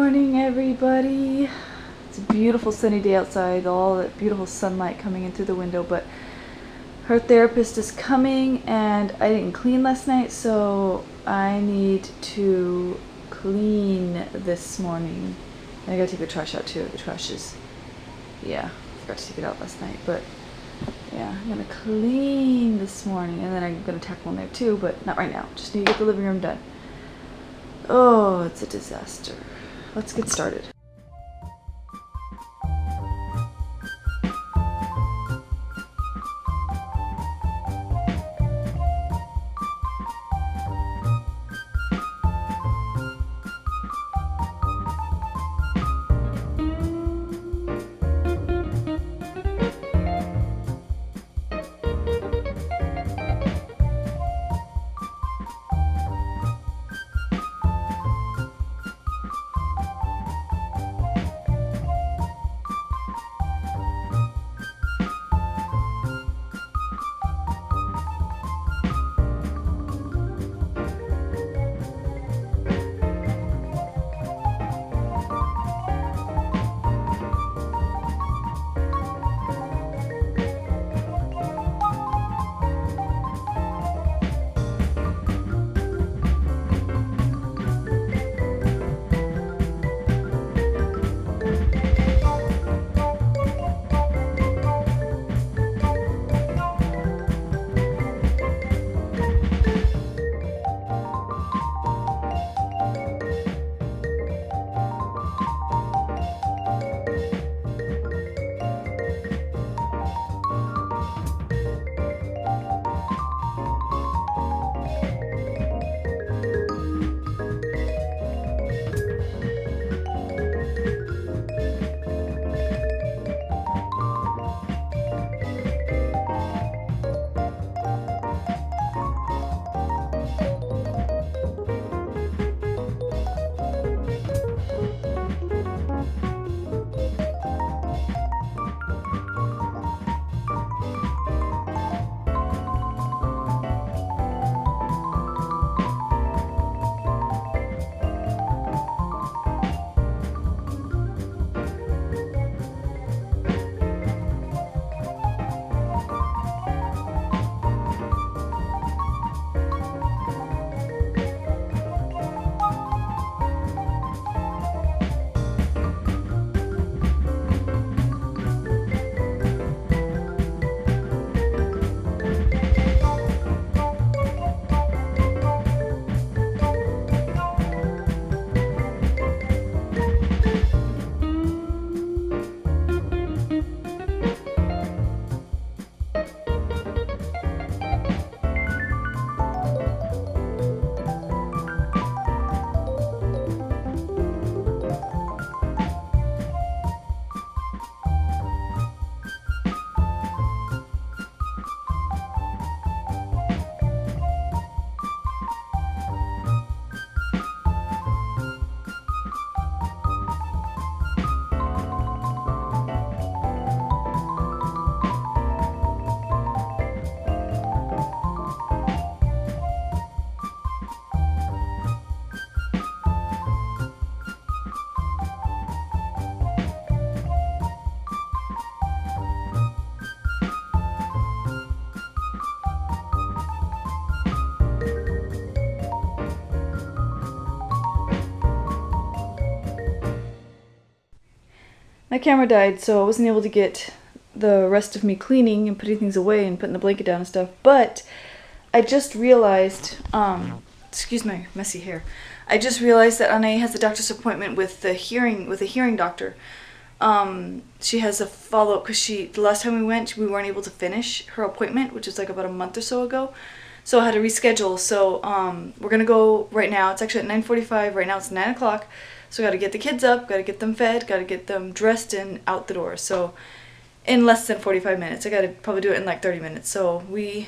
morning, everybody. It's a beautiful sunny day outside, all that beautiful sunlight coming in through the window, but her therapist is coming and I didn't clean last night, so I need to clean this morning. And I gotta take the trash out too. The trash is, yeah, I forgot to take it out last night, but yeah, I'm gonna clean this morning and then I'm gonna tackle in there too, but not right now. Just need to get the living room done. Oh, it's a disaster. Let's get started. My camera died, so I wasn't able to get the rest of me cleaning and putting things away and putting the blanket down and stuff, but I just realized, excuse my messy hair, I just realized that Anahi has a doctor's appointment with a hearing doctor. She has a follow-up because the last time we went, we weren't able to finish her appointment, which was like about a month or so ago. So I had to reschedule. So we're gonna go right now. It's actually at 9:45. Right now it's 9 o'clock. So got to get the kids up, got to get them fed, got to get them dressed and out the door. So in less than 45 minutes. I got to probably do it in like 30 minutes. So we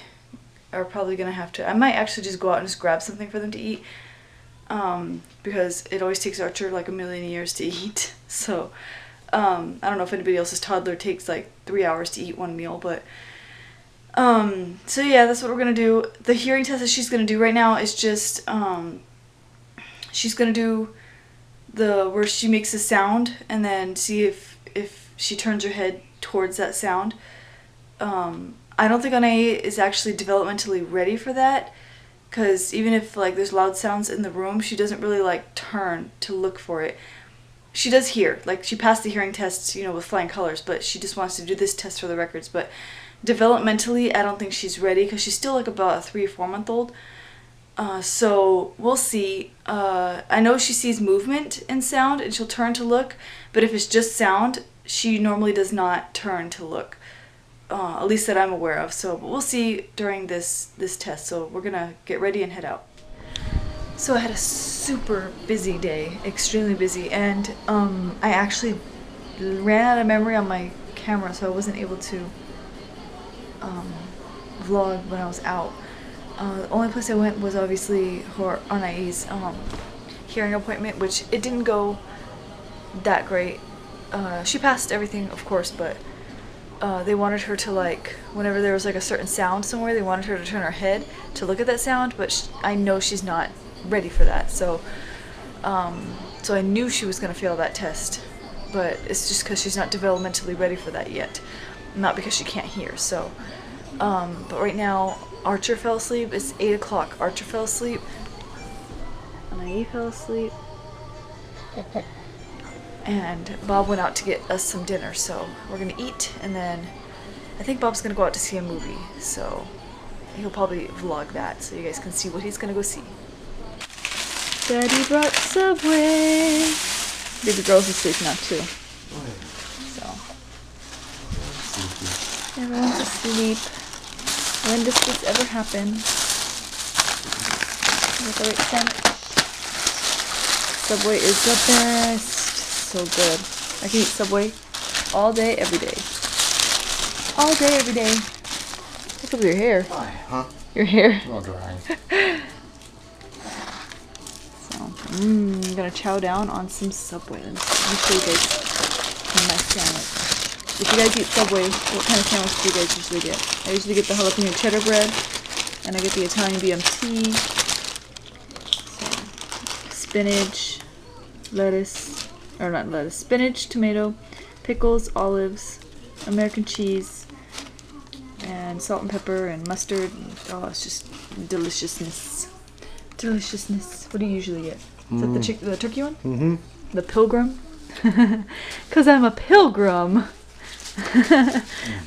are probably gonna have to. I might actually just go out and just grab something for them to eat. Because it always takes Archer like a million years to eat. So I don't know if anybody else's toddler takes like 3 hours to eat one meal, but so yeah, that's what we're gonna do. The hearing test that she's gonna do right now is just she's gonna do where she makes a sound and then see if she turns her head towards that sound. I don't think Anahi is actually developmentally ready for that, because even if like there's loud sounds in the room, she doesn't really like turn to look for it. She does hear, like she passed the hearing tests, you know, with flying colors, but she just wants to do this test for the records. But developmentally, I don't think she's ready, because she's still like about a 3 or 4 month old. So we'll see. I know she sees movement in sound and she'll turn to look, but if it's just sound, she normally does not turn to look. At least that I'm aware of. So we'll see during this test. So we're gonna get ready and head out. So I had a super busy day, extremely busy, and I actually ran out of memory on my camera, so I wasn't able to vlog when I was out. The only place I went was obviously for Anahi's hearing appointment, which it didn't go that great. She passed everything, of course, but they wanted her to, like, whenever there was like a certain sound somewhere, they wanted her to turn her head to look at that sound, but I know she's not ready for that. So so I knew she was going to fail that test, but it's just because she's not developmentally ready for that yet, not because she can't hear. So but right now Archer fell asleep. It's 8 o'clock. Archer fell asleep. Anahi fell asleep. And Bob went out to get us some dinner, so we're gonna eat, and then I think Bob's gonna go out to see a movie, so he'll probably vlog that so you guys can see what he's gonna go see. Daddy brought Subway. Baby girl's asleep now too. So everyone's asleep. When does this ever happen? With the right sandwich. Subway is the best. So good. I can eat Subway all day, every day. All day, every day. What's up with your hair? Why? Huh? Your hair. It's all dry. So, I'm gonna chow down on some Subway. Let me show you guys my sandwich. If you guys eat Subway, what kind of sandwich do you guys usually get? I usually get the jalapeno cheddar bread, and I get the Italian BMT. So, spinach, lettuce. Or not lettuce, spinach, tomato, pickles, olives, American cheese, and salt and pepper and mustard. Oh, it's just deliciousness. Deliciousness. What do you usually get? Is that the turkey one? Mm-hmm. The pilgrim? Because I'm a pilgrim.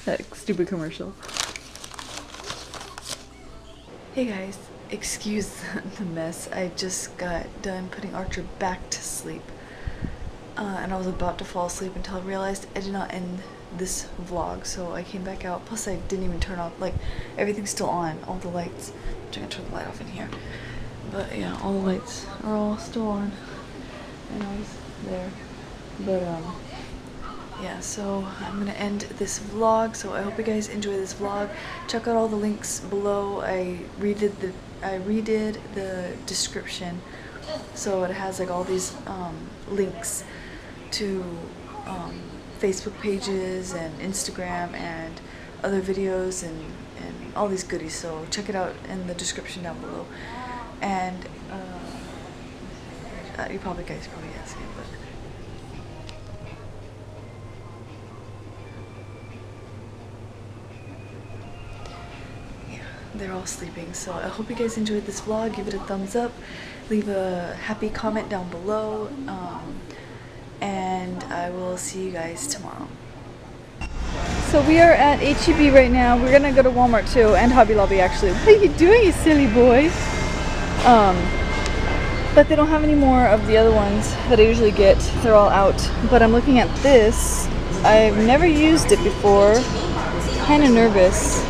That stupid commercial. Hey guys, excuse the mess. I just got done putting Archer back to sleep. And I was about to fall asleep until I realized I did not end this vlog, so I came back out. Plus I didn't even turn off, like, everything's still on, all the lights. I'm trying to turn the light off in here, but yeah, all the lights are all still on, and I was there. But yeah, so I'm gonna end this vlog. So I hope you guys enjoy this vlog. Check out all the links below. I redid the description, so it has like all these links to Facebook pages and Instagram and other videos and all these goodies. So check it out in the description down below. And you guys probably asking, but yeah, they're all sleeping. So I hope you guys enjoyed this vlog. Give it a thumbs up, leave a happy comment down below, and I will see you guys tomorrow. So we are at H-E-B right now. We're gonna go to Walmart too, and Hobby Lobby actually. What are you doing, you silly boy? But they don't have any more of the other ones that I usually get. They're all out. But I'm looking at this. I've never used it before. Kind of nervous.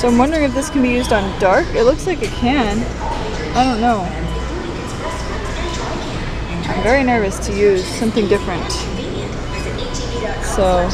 So I'm wondering if this can be used on dark. It looks like it can. I don't know. I'm very nervous to use something different. So